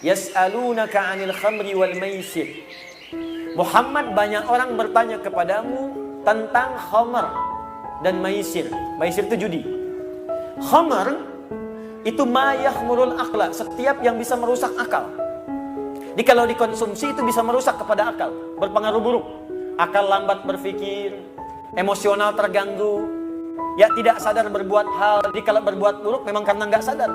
Yas'alunaka 'anil khamri wal maisir. Muhammad, banyak orang bertanya kepadamu tentang khamr dan maisir. Maisir itu judi. Khamr itu ma yakhmurul aqla, setiap yang bisa merusak akal. Jadi kalau dikonsumsi itu bisa merusak kepada akal, berpengaruh buruk. Akal lambat berpikir, emosional terganggu, ya tidak sadar berbuat hal. Jadi kalau berbuat buruk memang karena nggak sadar.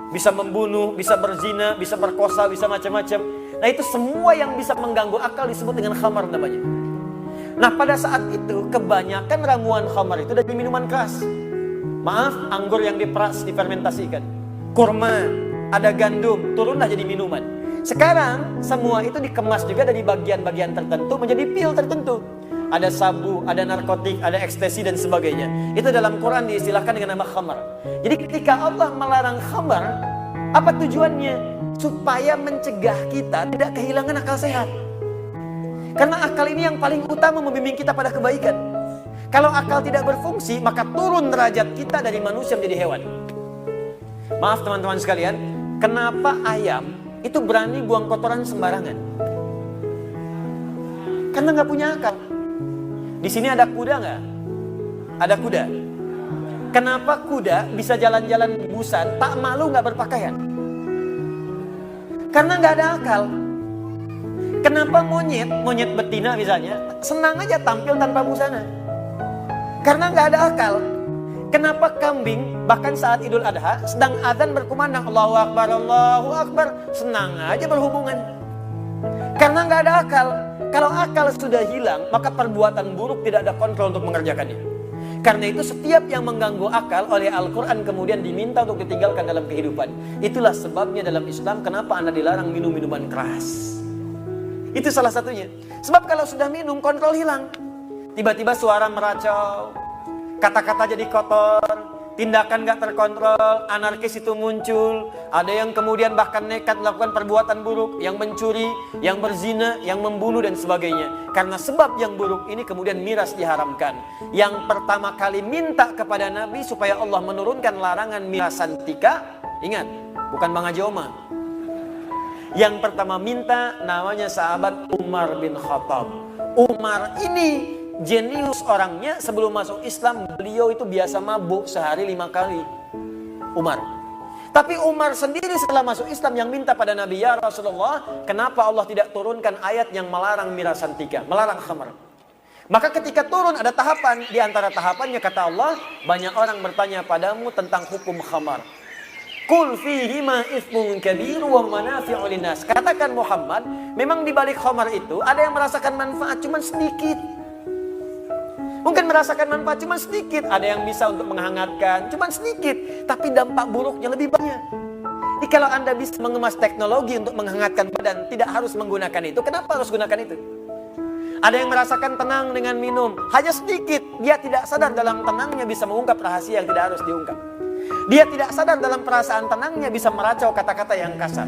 Bisa membunuh, bisa berzina, bisa berkosa, bisa macam-macam. Nah itu semua yang bisa mengganggu akal disebut dengan khamar namanya. Nah pada saat itu kebanyakan ramuan khamar itu dari minuman keras. Maaf, anggur yang diperas, difermentasikan. Kurma, ada gandum, turunlah jadi minuman. Sekarang semua itu dikemas juga dari bagian-bagian tertentu menjadi pil tertentu. Ada sabu, ada narkotik, ada ekstasi dan sebagainya. Itu dalam Quran diistilahkan dengan nama khamar. Jadi ketika Allah melarang khamar, apa tujuannya? Supaya mencegah kita tidak kehilangan akal sehat. Karena akal ini yang paling utama membimbing kita pada kebaikan. Kalau akal tidak berfungsi, maka turun derajat kita dari manusia menjadi hewan. Maaf teman-teman sekalian, kenapa ayam itu berani buang kotoran sembarangan? Karena nggak punya akal. Di sini ada kuda nggak? Ada kuda. Kenapa kuda bisa jalan-jalan busan, tak malu nggak berpakaian? Karena nggak ada akal. Kenapa monyet betina misalnya, senang aja tampil tanpa busana? Karena nggak ada akal. Kenapa kambing bahkan saat Idul Adha sedang adzan berkumandang Allahu Akbar, senang aja berhubungan? Karena nggak ada akal. Kalau akal sudah hilang, maka perbuatan buruk tidak ada kontrol untuk mengerjakannya. Karena itu setiap yang mengganggu akal oleh Al-Quran kemudian diminta untuk ditinggalkan dalam kehidupan. Itulah sebabnya dalam Islam kenapa Anda dilarang minum minuman keras. Itu salah satunya. Sebab kalau sudah minum, kontrol hilang. Tiba-tiba suara meracau, kata-kata jadi kotor, tindakan gak terkontrol, anarkis itu muncul. Ada yang kemudian bahkan nekat melakukan perbuatan buruk, yang mencuri, yang berzina, yang membunuh dan sebagainya. Karena sebab yang buruk ini kemudian miras diharamkan. Yang pertama kali minta kepada Nabi supaya Allah menurunkan larangan miras santika, ingat, bukan Bang Haji Oma. Yang pertama minta namanya sahabat Umar bin Khattab. Umar ini jenius orangnya. Sebelum masuk Islam beliau itu biasa mabuk sehari 5 kali. Umar. Tapi Umar sendiri setelah masuk Islam yang minta pada Nabi, ya Rasulullah, kenapa Allah tidak turunkan ayat yang melarang miras santika, melarang khamar? Maka ketika turun ada tahapan. Di antara tahapannya kata Allah, banyak orang bertanya padamu tentang hukum khamar. Qul fihima itsmun kabir wa manafi'u linnas. Katakan Muhammad, memang di balik khamar itu ada yang merasakan manfaat cuma sedikit. Mungkin merasakan manfaat cuma sedikit. Ada yang bisa untuk menghangatkan cuma sedikit, tapi dampak buruknya lebih banyak. Jadi kalau Anda bisa mengemas teknologi untuk menghangatkan badan, tidak harus menggunakan itu. Kenapa harus gunakan itu? Ada yang merasakan tenang dengan minum, hanya sedikit. Dia tidak sadar dalam tenangnya bisa mengungkap rahasia yang tidak harus diungkap. Dia tidak sadar dalam perasaan tenangnya bisa meracau kata-kata yang kasar.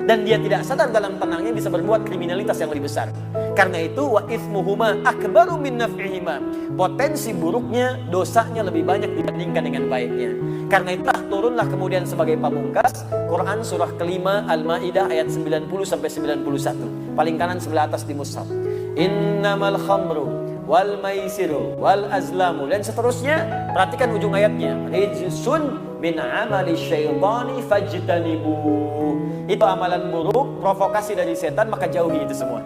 Dan dia tidak sadar dalam tenangnya bisa berbuat kriminalitas yang lebih besar. Karena itu wa itsmuhuma akbaru min naf'ihima. Potensi buruknya, dosanya lebih banyak dibandingkan dengan baiknya. Karena itulah turunlah kemudian sebagai pamungkas Quran surah kelima Al-Maidah ayat 90 sampai 91. Paling kanan sebelah atas di mushaf. Innamal khamru wal maisiru wal azlamu dan seterusnya. Perhatikan ujung ayatnya. Rijsun min amali syaitani fajtanibu. Itu amalan buruk, provokasi dari setan, maka jauhi itu semua.